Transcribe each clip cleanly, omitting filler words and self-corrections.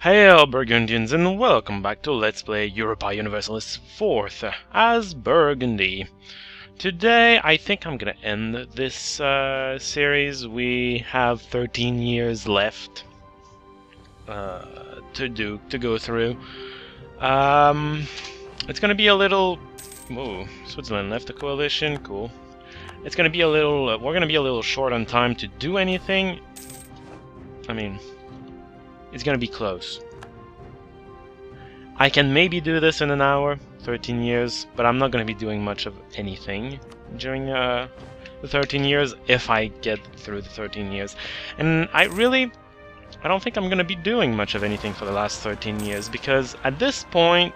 Hail Burgundians and welcome back to Let's Play Europa Universalis 4th as Burgundy. Today I think I'm gonna end this series. We have 13 years left to go through. It's gonna be a little... Whoa, Switzerland left the coalition, cool. It's gonna be a little... we're gonna be a little short on time to do anything. I mean... it's gonna be close. I can maybe do this in an hour, 13 years, but I'm not gonna be doing much of anything during the 13 years, if I get through the 13 years. And I don't think I'm gonna be doing much of anything for the last 13 years, because at this point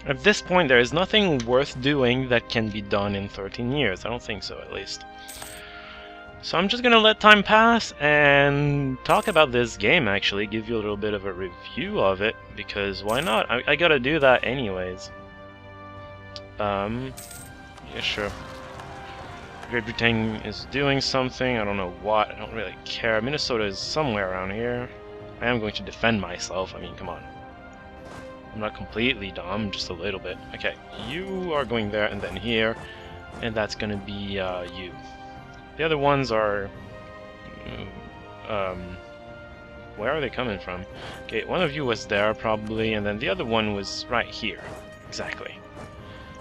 there is nothing worth doing that can be done in 13 years. I don't think so, at least. So I'm just gonna let time pass and talk about this game, actually, give you a little bit of a review of it, because why not? I gotta do that anyways. Yeah, sure. Great Britain is doing something, I don't know what, I don't really care. Minnesota is somewhere around here. I am going to defend myself, I mean, come on. I'm not completely dumb, just a little bit. Okay, you are going there and then here, and that's gonna be you. The other ones are... where are they coming from? Okay, one of you was there, probably, and then the other one was right here. Exactly.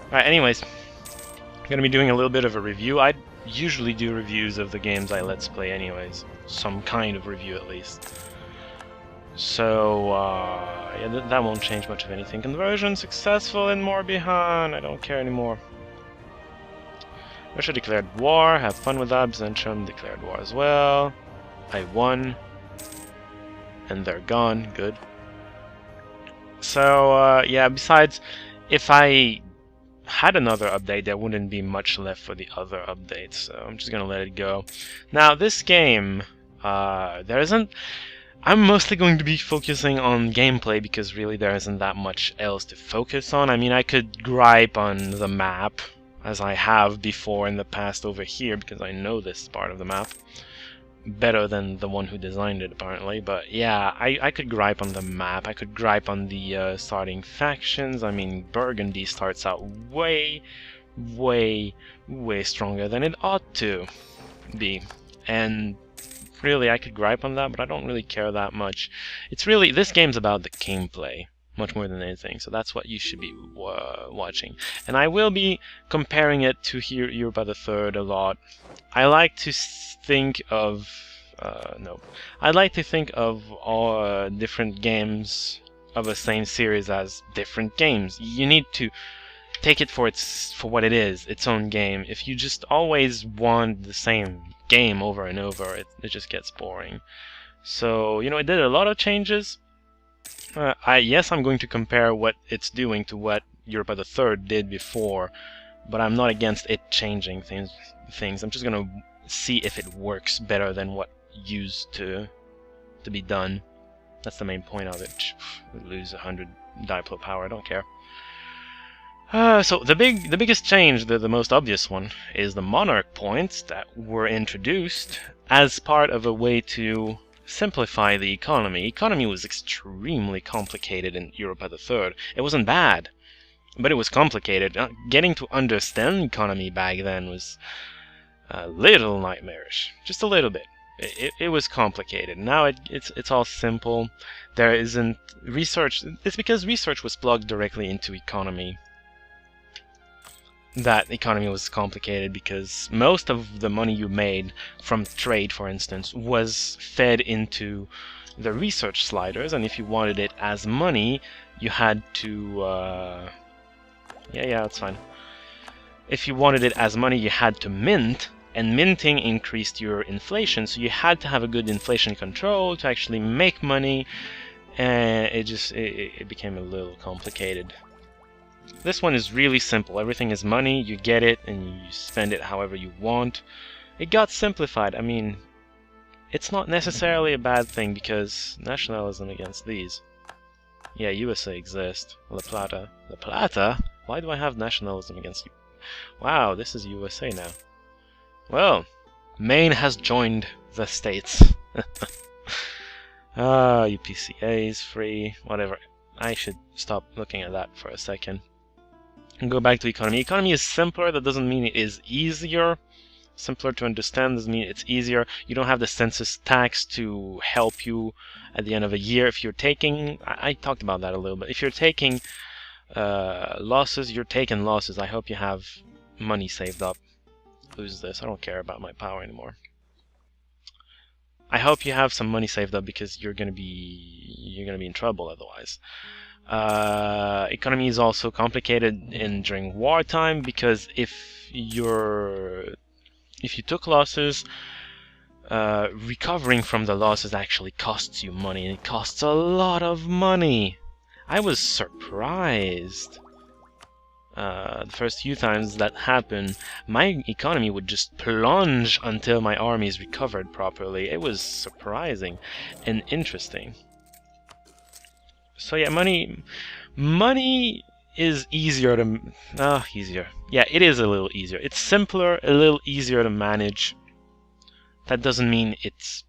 Alright, anyways. I'm gonna be doing a little bit of a review. I usually do reviews of the games I Let's Play anyways. Some kind of review, at least. So, yeah, that won't change much of anything. Conversion successful and more behind. I don't care anymore. Russia declared war, have fun with that. Byzantium declared war as well. I won. And they're gone, good. So, yeah, besides, if I had another update, there wouldn't be much left for the other updates, so I'm just gonna let it go. Now, this game, there isn't... I'm mostly going to be focusing on gameplay, because really there isn't that much else to focus on. I mean, I could gripe on the map, as I have before in the past over here, because I know this part of the map better than the one who designed it, apparently. But yeah, I could gripe on the map, I could gripe on the starting factions. I mean, Burgundy starts out way stronger than it ought to be, and really I could gripe on that, but I don't really care that much. It's really, this game's about the gameplay much more than anything, so that's what you should be watching. And I will be comparing it to Europa the Third a lot. I like to think of I'd like to think of all different games of the same series as different games. You need to take it for what it is, its own game. If you just always want the same game over and over, it just gets boring. So, you know, it did a lot of changes. Yes, I'm going to compare what it's doing to what Europa the Third did before, but I'm not against it changing things. I'm just gonna see if it works better than what used to be done. That's the main point of it. We lose 100 diplo power, I don't care. So the biggest change, the most obvious one, is the monarch points that were introduced as part of a way to simplify the economy. Economy was extremely complicated in Europa the Third. It wasn't bad, but it was complicated. Getting to understand economy back then was a little nightmarish, just a little bit. It was complicated. Now it's all simple. There isn't research. It's because research was plugged directly into economy that economy was complicated, because most of the money you made from trade, for instance, was fed into the research sliders, and if you wanted it as money, you had to yeah, that's fine. If you wanted it as money, you had to mint, and minting increased your inflation, so you had to have a good inflation control to actually make money, and it became a little complicated. This one is really simple. Everything is money, you get it, and you spend it however you want. It got simplified. I mean, it's not necessarily a bad thing, because nationalism against these. Yeah, USA exists. La Plata. La Plata? Why do I have nationalism against you? Wow, this is USA now. Well, Maine has joined the States. UPCA is free, whatever. I should stop looking at that for a second. And go back to economy. Economy is simpler, that doesn't mean it is easier. Simpler to understand doesn't mean it's easier. You don't have the census tax to help you at the end of a year. If you're taking, I talked about that a little bit. If you're taking losses, you're taking losses. I hope you have money saved up. Who's this? I don't care about my power anymore. I hope you have some money saved up because you're gonna be in trouble otherwise. Economy is also complicated during wartime because if you took losses, recovering from the losses actually costs you money, and it costs a lot of money. I was surprised. The first few times that happened, my economy would just plunge until my armies recovered properly. It was surprising and interesting. So yeah, money is easier to... easier. Yeah, it is a little easier. It's simpler, a little easier to manage. That doesn't mean it's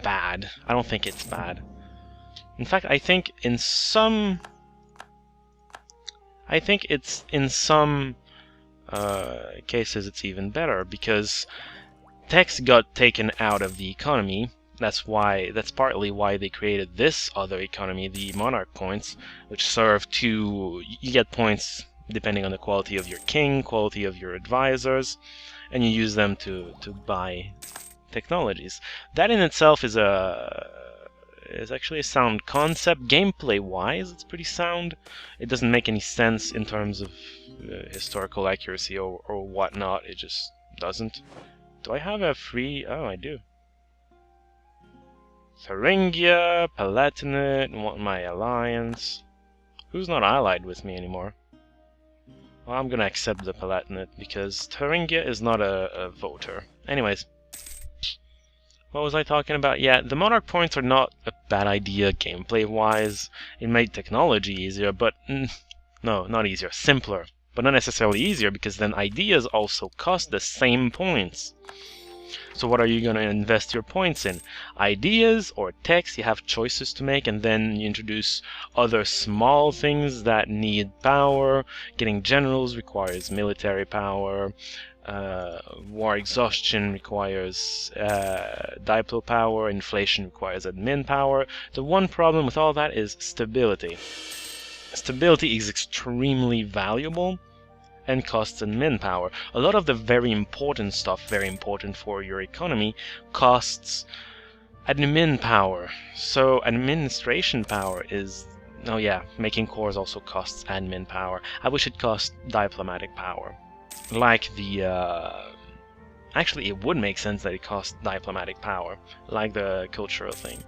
bad. I don't think it's bad. In fact, I think in some cases it's even better, because tax got taken out of the economy. That's partly why they created this other economy, the monarch points, which serve to... You get points depending on the quality of your king, quality of your advisors, and you use them to buy technologies. That in itself is actually a sound concept. Gameplay-wise, it's pretty sound. It doesn't make any sense in terms of historical accuracy or whatnot. It just doesn't. Do I have a free... Oh, I do. Thuringia, Palatinate, want my alliance. Who's not allied with me anymore? Well, I'm gonna accept the Palatinate because Thuringia is not a voter. Anyways. What was I talking about? Yeah, the monarch points are not a bad idea gameplay-wise. It made technology easier, but... no, not easier. Simpler. But not necessarily easier, because then ideas also cost the same points. So what are you going to invest your points in? Ideas or text? You have choices to make, and then you introduce other small things that need power. Getting generals requires military power. War exhaustion requires diplo power. Inflation requires admin power. The one problem with all that is stability. Stability is extremely valuable and costs admin power. A lot of the very important stuff, very important for your economy, costs admin power. So administration power is... Oh yeah, making cores also costs admin power. I wish it cost diplomatic power. Like the... Actually, it would make sense that it costs diplomatic power, like the cultural thing.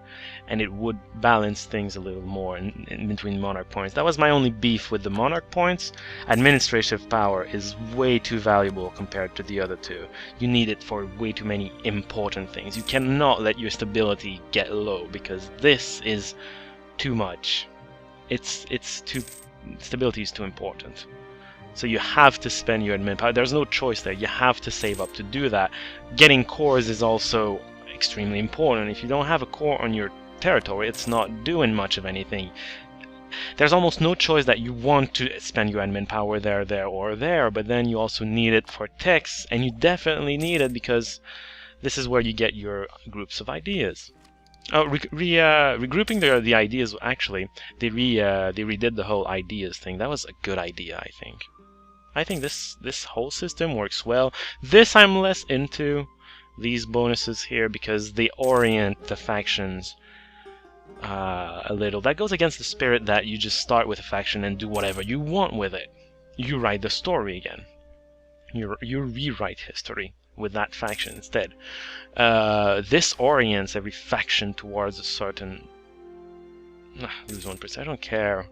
And it would balance things a little more in between monarch points. That was my only beef with the monarch points. Administrative power is way too valuable compared to the other two. You need it for way too many important things. You cannot let your stability get low, because this is too much. Stability is too important. So you have to spend your admin power. There's no choice there. You have to save up to do that. Getting cores is also extremely important. If you don't have a core on your territory, it's not doing much of anything. There's almost no choice that you want to spend your admin power there, or there, but then you also need it for text, and you definitely need it because this is where you get your groups of ideas. Regrouping the ideas, actually, they redid the whole ideas thing. That was a good idea, I think. I think this whole system works well. This I'm less into, these bonuses here, because they orient the factions a little. That goes against the spirit that you just start with a faction and do whatever you want with it. You write the story again. You rewrite history with that faction instead. This orients every faction towards a certain... lose 1%, I don't care.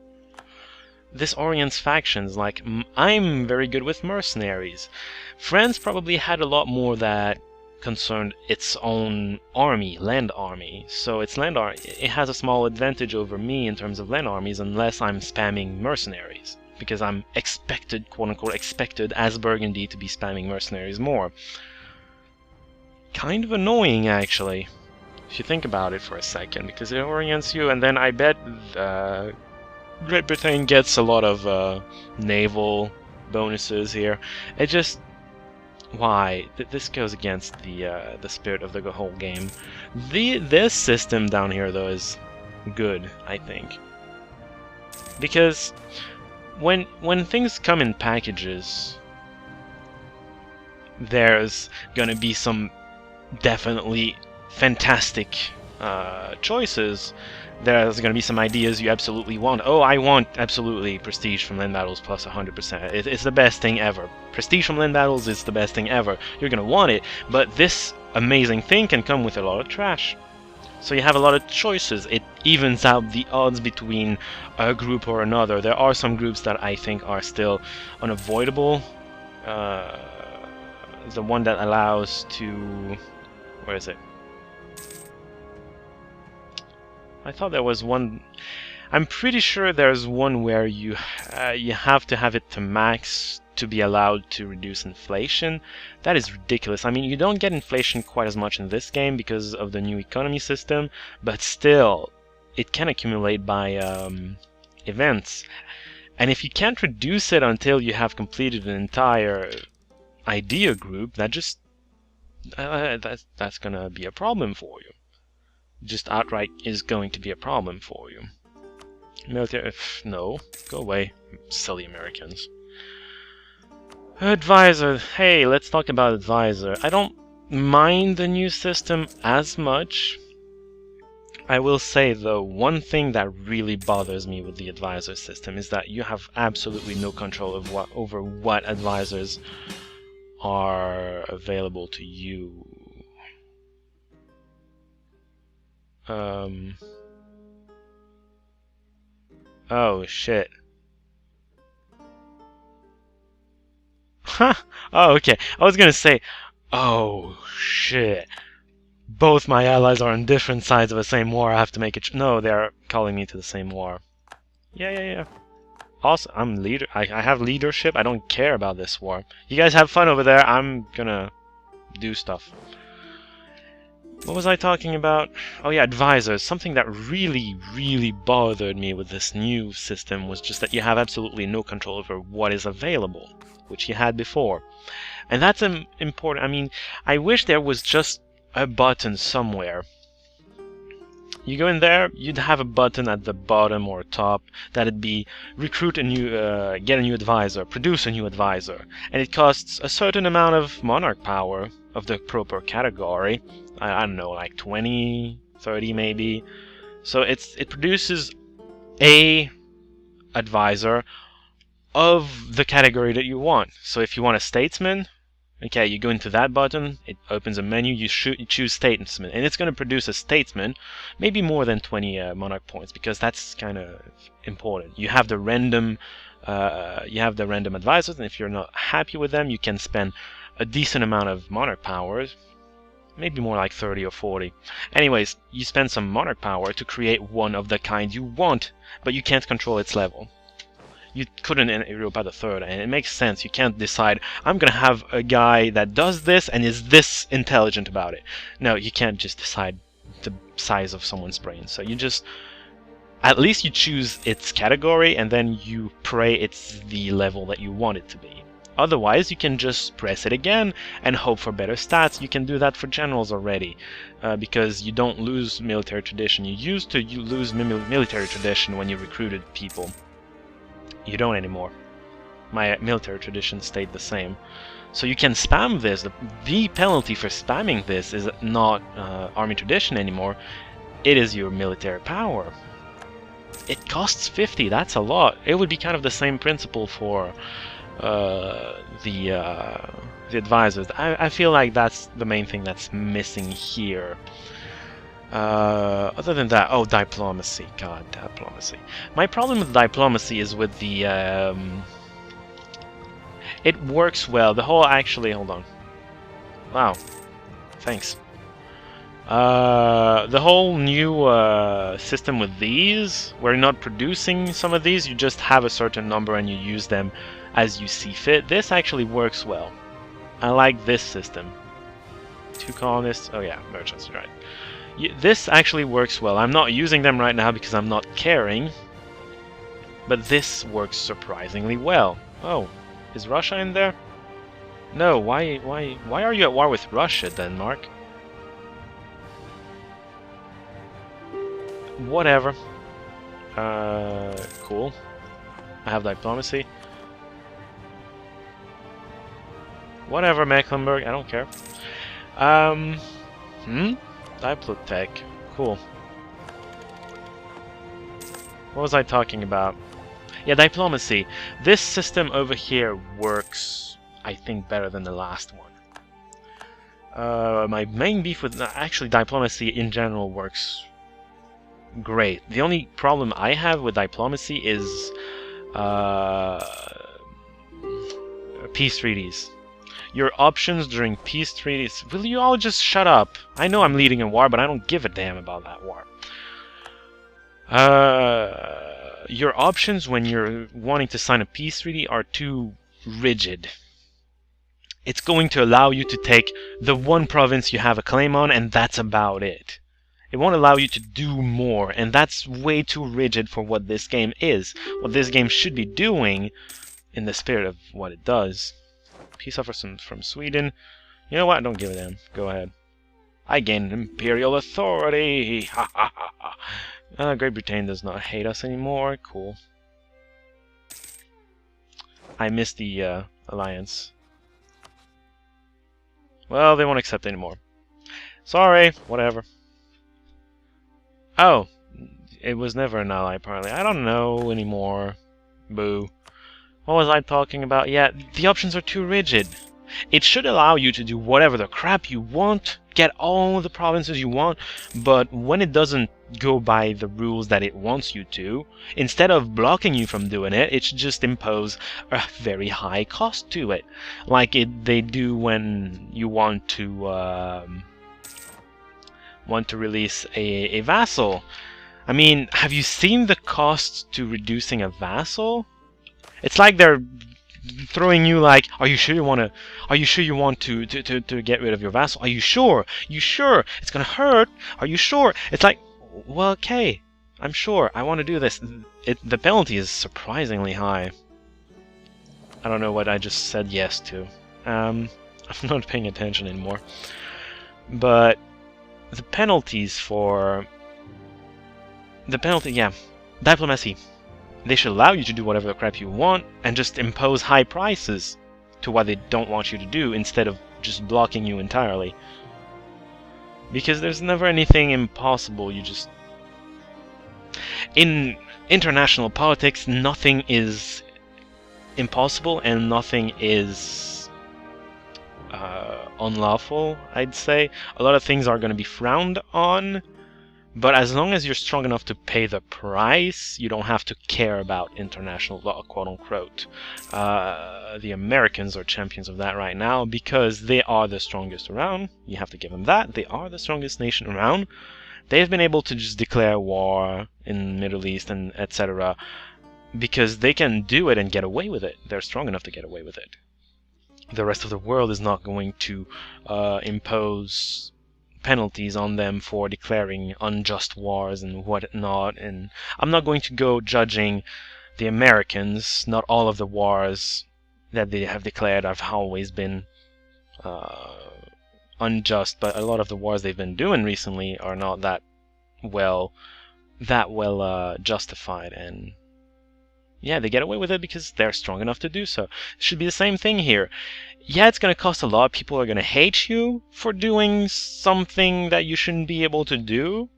This orients factions, like, I'm very good with mercenaries. France probably had a lot more that concerned its own army, land army. So its land army, it has a small advantage over me in terms of land armies unless I'm spamming mercenaries. Because I'm expected, quote-unquote expected, as Burgundy to be spamming mercenaries more. Kind of annoying, actually. If you think about it for a second, because it orients you, and then I bet Great Britain gets a lot of naval bonuses here. It just... Why? This goes against the spirit of the whole game. This system down here, though, is good, I think. Because when things come in packages, there's gonna be some definitely fantastic choices. There's going to be some ideas you absolutely want. Oh, I want absolutely Prestige from Land Battles plus 100%. It's the best thing ever. Prestige from Land Battles is the best thing ever. You're going to want it, but this amazing thing can come with a lot of trash. So you have a lot of choices. It evens out the odds between a group or another. There are some groups that I think are still unavoidable. The one that allows to... Where is it? I thought there was one... I'm pretty sure there's one where you have to have it to max to be allowed to reduce inflation. That is ridiculous. I mean, you don't get inflation quite as much in this game because of the new economy system, but still, it can accumulate by events. And if you can't reduce it until you have completed an entire idea group, that just... that's gonna be a problem for you. Just outright is going to be a problem for you. Military... No. Go away, silly Americans. Advisor. Hey, let's talk about Advisor. I don't mind the new system as much. I will say, though, one thing that really bothers me with the Advisor system is that you have absolutely no control of over what advisors are available to you. Oh, shit. Huh. Oh, okay. I was gonna say, oh, shit. Both my allies are on different sides of the same war. I have to make it... No, they're calling me to the same war. Yeah. Awesome. I'm leader. I have leadership. I don't care about this war. You guys have fun over there. I'm gonna do stuff. What was I talking about? Oh yeah, advisors. Something that really, really bothered me with this new system was just that you have absolutely no control over what is available, which you had before. And that's important. I mean, I wish there was just a button somewhere. You go in there, you'd have a button at the bottom or top that'd be recruit a new, get a new advisor, produce a new advisor, and it costs a certain amount of monarch power of the proper category. I don't know, like 20, 30 maybe. So it produces a advisor of the category that you want. So if you want a statesman, okay, you go into that button, it opens a menu, you choose statesman, and it's going to produce a statesman, maybe more than 20 monarch points, because that's kind of important. You have the random advisors, and if you're not happy with them, you can spend a decent amount of monarch powers, maybe more like 30 or 40. Anyways, you spend some monarch power to create one of the kind you want, but you can't control its level. You couldn't in Europa the Third, and it makes sense. You can't decide, I'm gonna have a guy that does this and is this intelligent about it. No, you can't just decide the size of someone's brain. So you just, at least you choose its category, and then you pray it's the level that you want it to be. Otherwise, you can just press it again and hope for better stats. You can do that for generals already, because you don't lose military tradition. You used to lose military tradition when you recruited people. You don't anymore. My military tradition stayed the same. So you can spam this. The penalty for spamming this is not army tradition anymore. It is your military power. It costs 50. That's a lot. It would be kind of the same principle for the advisors. I feel like that's the main thing that's missing here. Other than that, oh, diplomacy. God, diplomacy. My problem with diplomacy is with the... it works well. The whole... Actually, hold on. Wow. Thanks. The whole new system with these, we're not producing some of these, you just have a certain number and you use them as you see fit. This actually works well. I like this system. 2 colonists. Oh yeah, merchants, right. This actually works well. I'm not using them right now because I'm not caring. But this works surprisingly well. Oh, is Russia in there? No, why are you at war with Russia, Denmark? Whatever. Cool. I have diplomacy. Whatever, Mecklenburg, I don't care. Diplotech. Cool. What was I talking about? Yeah, diplomacy. This system over here works, I think, better than the last one. My main beef with... Actually, diplomacy in general works great. The only problem I have with diplomacy is peace treaties. Your options during peace treaties... Will you all just shut up? I know I'm leading a war, but I don't give a damn about that war. Your options when you're wanting to sign a peace treaty are too rigid. It's going to allow you to take the one province you have a claim on, and that's about it. It won't allow you to do more, and that's way too rigid for what this game is. What this game should be doing, in the spirit of what it does. Peace offer from Sweden. You know what? I don't give a damn. Go ahead. I gained imperial authority! Ha ha ha ha! Great Britain does not hate us anymore. Cool. I missed the alliance. Well, they won't accept anymore. Sorry, whatever. Oh, it was never an ally, apparently. I don't know anymore. Boo. What was I talking about? Yeah, the options are too rigid. It should allow you to do whatever the crap you want, get all the provinces you want, but when it doesn't go by the rules that it wants you to, instead of blocking you from doing it, it should just impose a very high cost to it, like they do when you want to release a vassal. I mean, have you seen the cost to reducing a vassal? It's like they're throwing you like, are you sure you want to get rid of your vassal? Are you sure? You sure? It's gonna hurt. Are you sure? It's like, well, okay, I'm sure. I want to do this. The penalty is surprisingly high. I don't know what I just said yes to. I'm not paying attention anymore. But the penalties for yeah, diplomacy. They should allow you to do whatever the crap you want and just impose high prices to what they don't want you to do instead of just blocking you entirely. Because there's never anything impossible, you just... In international politics, nothing is impossible and nothing is unlawful, I'd say. A lot of things are going to be frowned on, but as long as you're strong enough to pay the price, you don't have to care about international law, quote-unquote. The Americans are champions of that right now because they are the strongest around. You have to give them that. They are the strongest nation around. They've been able to just declare war in the Middle East and etc. because they can do it and get away with it. They're strong enough to get away with it. The rest of the world is not going to impose penalties on them for declaring unjust wars and whatnot, and I'm not going to go judging the Americans. Not all of the wars that they have declared have always been unjust, but a lot of the wars they've been doing recently are not that well justified, and yeah, they get away with it because they're strong enough to do so. It should be the same thing here. Yeah, it's going to cost a lot. People are going to hate you for doing something that you shouldn't be able to do.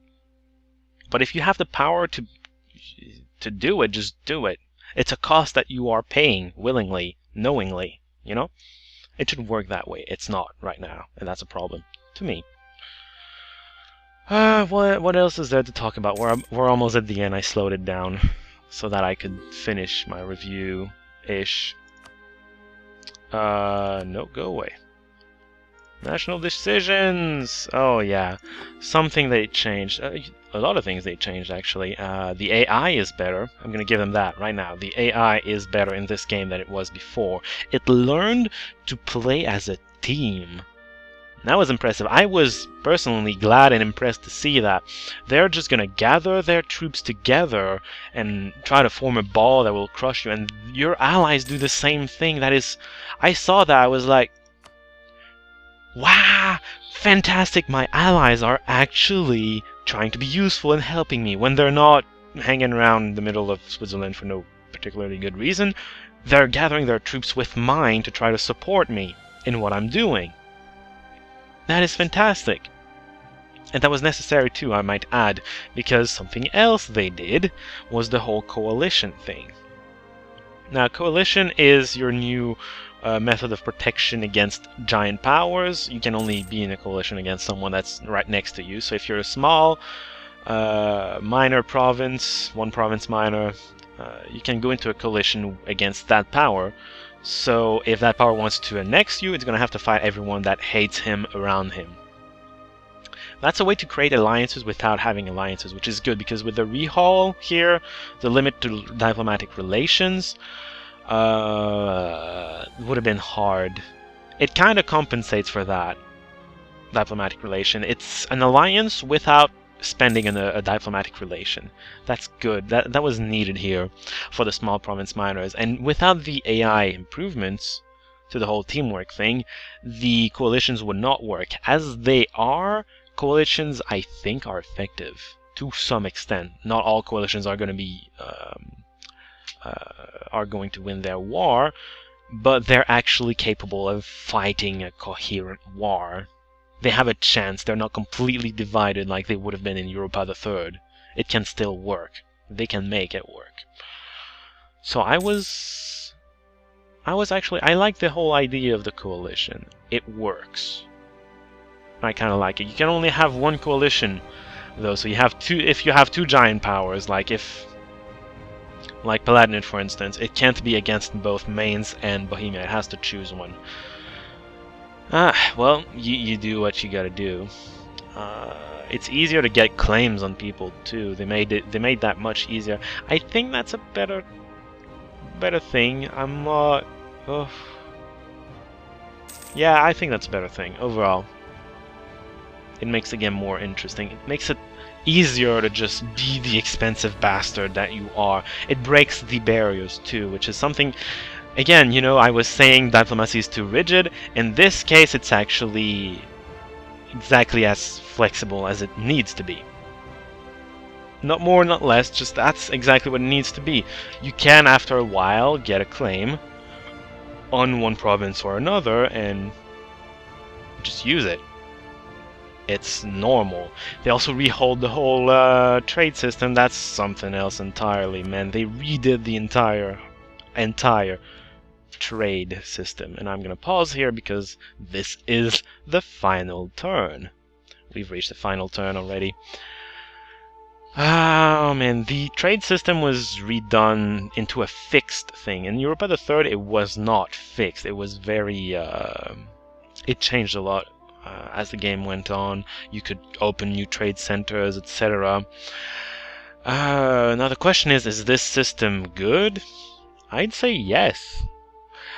But if you have the power to do it, just do it. It's a cost that you are paying willingly, knowingly, you know? It should work that way. It's not right now, and that's a problem to me. What else is there to talk about? We're almost at the end. I slowed it down so that I could finish my review-ish. No, go away. National decisions! Oh, yeah. Something they changed. A lot of things they changed, actually. The AI is better. I'm going to give them that right now. The AI is better in this game than it was before. It learned to play as a team. That was impressive. I was personally glad and impressed to see that they're just gonna gather their troops together and try to form a ball that will crush you, and your allies do the same thing. That is, I saw that, I was like, wow, fantastic, my allies are actually trying to be useful and helping me when they're not hanging around the middle of Switzerland for no particularly good reason. They're gathering their troops with mine to try to support me in what I'm doing. That is fantastic. And that was necessary too, I might add, because something else they did was the whole coalition thing. Now, coalition is your new method of protection against giant powers. You can only be in a coalition against someone that's right next to you. So if you're a small minor province, one province minor, you can go into a coalition against that power. So if that power wants to annex you, it's going to have to fight everyone that hates him around him. That's a way to create alliances without having alliances, which is good, because with the rehaul here, the limit to diplomatic relations would have been hard. It kind of compensates for that diplomatic relation. It's an alliance without spending in a diplomatic relation. That's good. That was needed here for the small province minors. And without the AI improvements to the whole teamwork thing, the coalitions would not work. As they are, coalitions, I think, are effective to some extent. Not all coalitions are going to be are going to win their war, but they're actually capable of fighting a coherent war. They have a chance. They're not completely divided like they would have been in Europa III. It can still work. They can make it work. So I like the whole idea of the coalition. It works. I kind of like it. You can only have one coalition, though. So you have two. If you have two giant powers, like Palatinate, for instance, it can't be against both Mainz and Bohemia. It has to choose one. Well, you do what you gotta do. It's easier to get claims on people too. They made that much easier. I think that's a better thing. I'm not. Yeah, I think that's a better thing overall. It makes the game more interesting. It makes it easier to just be the expensive bastard that you are. It breaks the barriers too, which is something. Again, you know, I was saying diplomacy is too rigid. In this case, it's actually exactly as flexible as it needs to be. Not more, not less, just that's exactly what it needs to be. You can, after a while, get a claim on one province or another and just use it. It's normal. They also rehauled the whole trade system. That's something else entirely, man. They redid the entire trade system. And I'm gonna pause here because this is the final turn. We've reached the final turn already. Oh man, the trade system was redone into a fixed thing. In Europa III, it was not fixed. It was very it changed a lot as the game went on. You could open new trade centers, etc. Now the question is this system good? I'd say yes.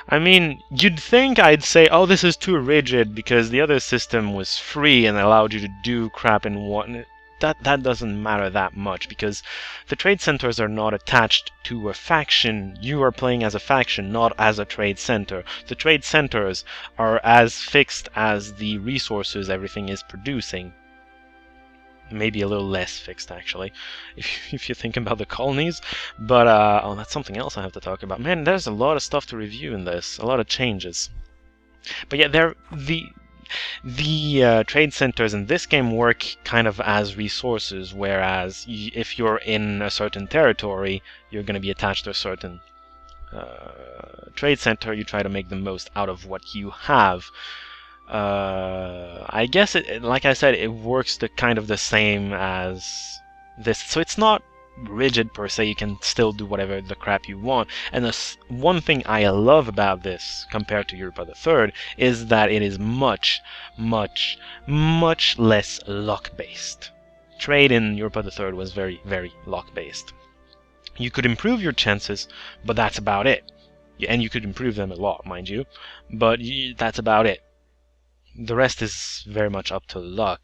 I mean, you'd think I'd say, oh, this is too rigid because the other system was free and allowed you to do crap and whatnot. That doesn't matter that much because the trade centers are not attached to a faction. You are playing as a faction, not as a trade center. The trade centers are as fixed as the resources everything is producing. Maybe a little less fixed, actually, if you think about the colonies. But, oh, that's something else I have to talk about. Man, there's a lot of stuff to review in this. A lot of changes. But yeah, the trade centers in this game work kind of as resources, whereas if you're in a certain territory, you're going to be attached to a certain trade center. You try to make the most out of what you have. I guess like I said, it works kind of the same as this, so it's not rigid per se. You can still do whatever the crap you want. And the one thing I love about this compared to Europa III is that it is much less luck-based. Trade in Europa III was very luck-based. You could improve your chances, but that's about it. And you could improve them a lot, mind you, but that's about it. the rest is very much up to luck.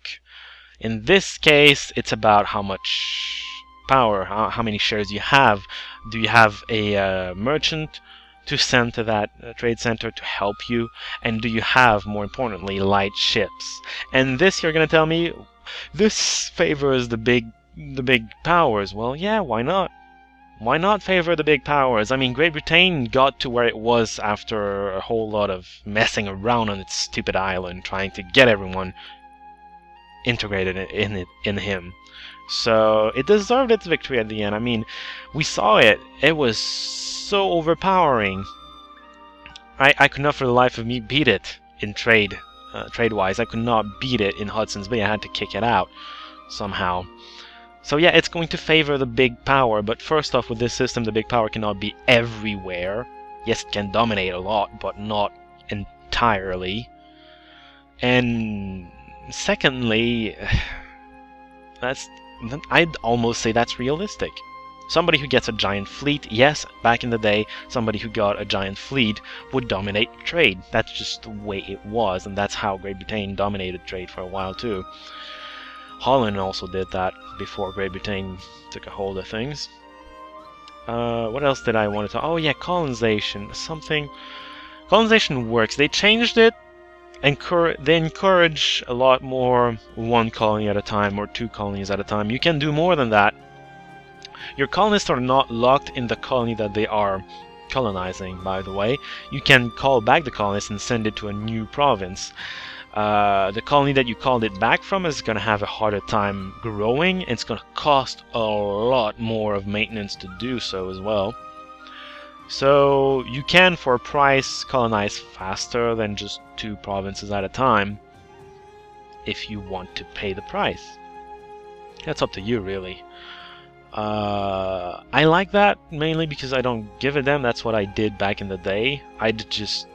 In this case, it's about how much power, how many shares you have. Do you have a merchant to send to that trade center to help you? And do you have, more importantly, light ships? And this, you're gonna tell me, this favors the big powers. Well, yeah, why not? Why not favor the big powers? I mean, Great Britain got to where it was after a whole lot of messing around on its stupid island, trying to get everyone integrated in him. So it deserved its victory at the end. I mean, we saw it. It was so overpowering. I could not for the life of me beat it in trade-wise. I could not beat it in Hudson's Bay. I had to kick it out somehow. So yeah, it's going to favor the big power, but first off, with this system, the big power cannot be everywhere. Yes, it can dominate a lot, but not entirely. And secondly, I'd almost say that's realistic. Somebody who gets a giant fleet, yes, back in the day, somebody who got a giant fleet would dominate trade. That's just the way it was, and that's how Great Britain dominated trade for a while too. Holland also did that before Great Britain took a hold of things. What else did I want to talk? Oh yeah, colonization. Colonization works. They changed it. They encourage a lot more one colony at a time or two colonies at a time. You can do more than that. Your colonists are not locked in the colony that they are colonizing, by the way. You can call back the colonists and send it to a new province. The colony that you called it back from is going to have a harder time growing. It's going to cost a lot more of maintenance to do so as well. So you can, for a price, colonize faster than just two provinces at a time if you want to pay the price. That's up to you, really. I like that mainly because I don't give a damn. That's what I did back in the day. I'd just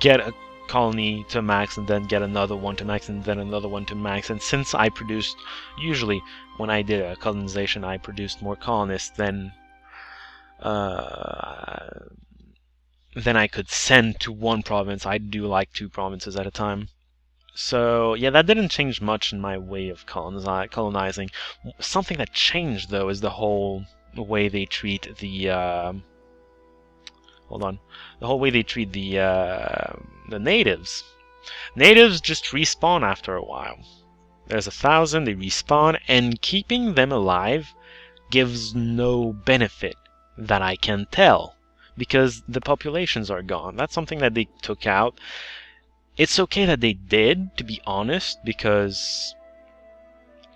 get a colony to max and then get another one to max and then another one to max. And since I produced, usually when I did a colonization, I produced more colonists than I could send to one province. I do like two provinces at a time. So yeah, that didn't change much in my way of colonizing. Something that changed though is the whole way they treat the the whole way they treat the natives. Natives just respawn after a while. There's 1,000, they respawn, and keeping them alive gives no benefit that I can tell, because the populations are gone. That's something that they took out. It's okay that they did, to be honest, because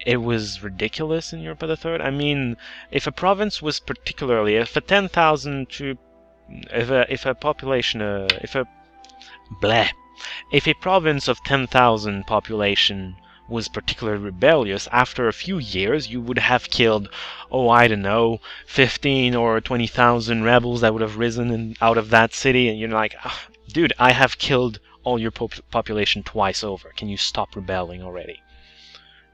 it was ridiculous in Europa the Third. I mean, if a province was particularly, if a 10,000 troop, if a population, if a province of 10,000 population was particularly rebellious, after a few years you would have killed, oh, I don't know, 15 or 20,000 rebels that would have risen out of that city, and you're like, oh, dude, I have killed all your population twice over. Can you stop rebelling already?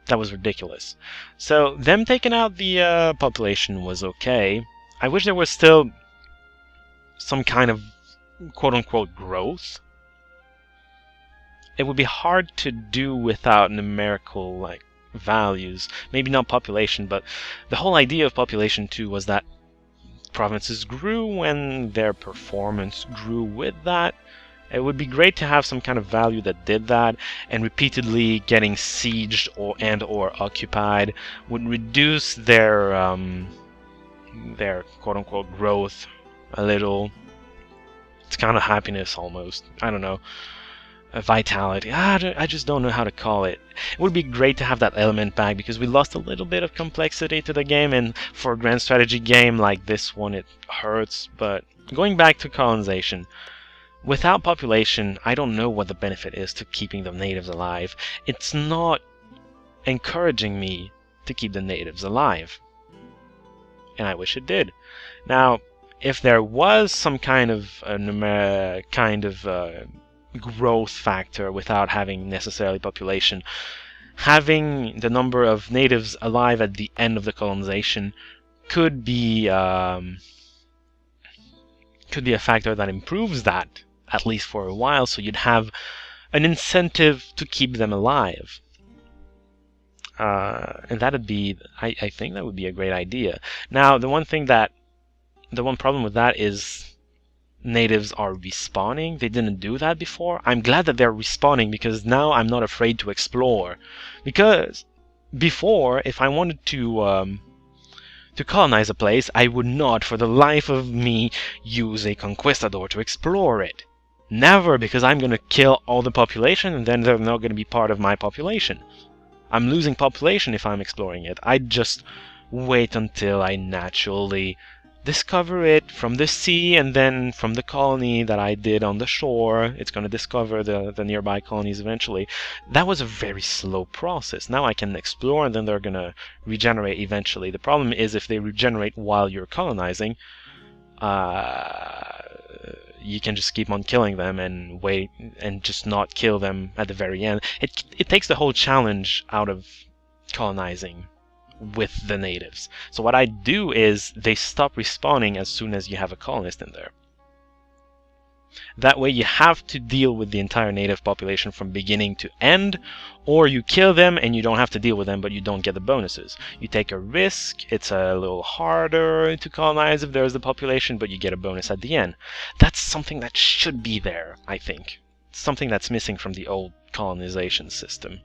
That was ridiculous. So them taking out the population was okay. I wish there was still some kind of quote-unquote growth. It would be hard to do without numerical like values. Maybe not population, but the whole idea of population too was that provinces grew when their performance grew with that. It would be great to have some kind of value that did that, and repeatedly getting sieged or occupied would reduce their quote-unquote growth a little. It's kind of happiness almost. I don't know. Vitality. I just don't know how to call it. It would be great to have that element back, because we lost a little bit of complexity to the game, and for a grand strategy game like this one it hurts. But going back to colonization, without population, I don't know what the benefit is to keeping the natives alive. It's not encouraging me to keep the natives alive, and I wish it did. Now, if there was some kind of growth factor without having necessarily population, having the number of natives alive at the end of the colonization could be a factor that improves that, at least for a while. So you'd have an incentive to keep them alive. And that'd be, I think that would be a great idea. Now, the one problem with that is natives are respawning. They didn't do that before. I'm glad that they're respawning because now I'm not afraid to explore. Because before, if I wanted to colonize a place, I would not, for the life of me, use a conquistador to explore it. Never, because I'm gonna kill all the population and then they're not gonna be part of my population. I'm losing population if I'm exploring it. I'd just wait until I naturally discover it from the sea, and then from the colony that I did on the shore, it's going to discover the nearby colonies eventually. That was a very slow process. Now I can explore, and then they're going to regenerate eventually. The problem is if they regenerate while you're colonizing, you can just keep on killing them and wait and just not kill them at the very end. It takes the whole challenge out of colonizing with the natives. So what I do is they stop respawning as soon as you have a colonist in there. That way you have to deal with the entire native population from beginning to end, or you kill them and you don't have to deal with them, but you don't get the bonuses. You take a risk, it's a little harder to colonize if there's the population, but you get a bonus at the end. That's something that should be there, I think. Something that's missing from the old colonization system.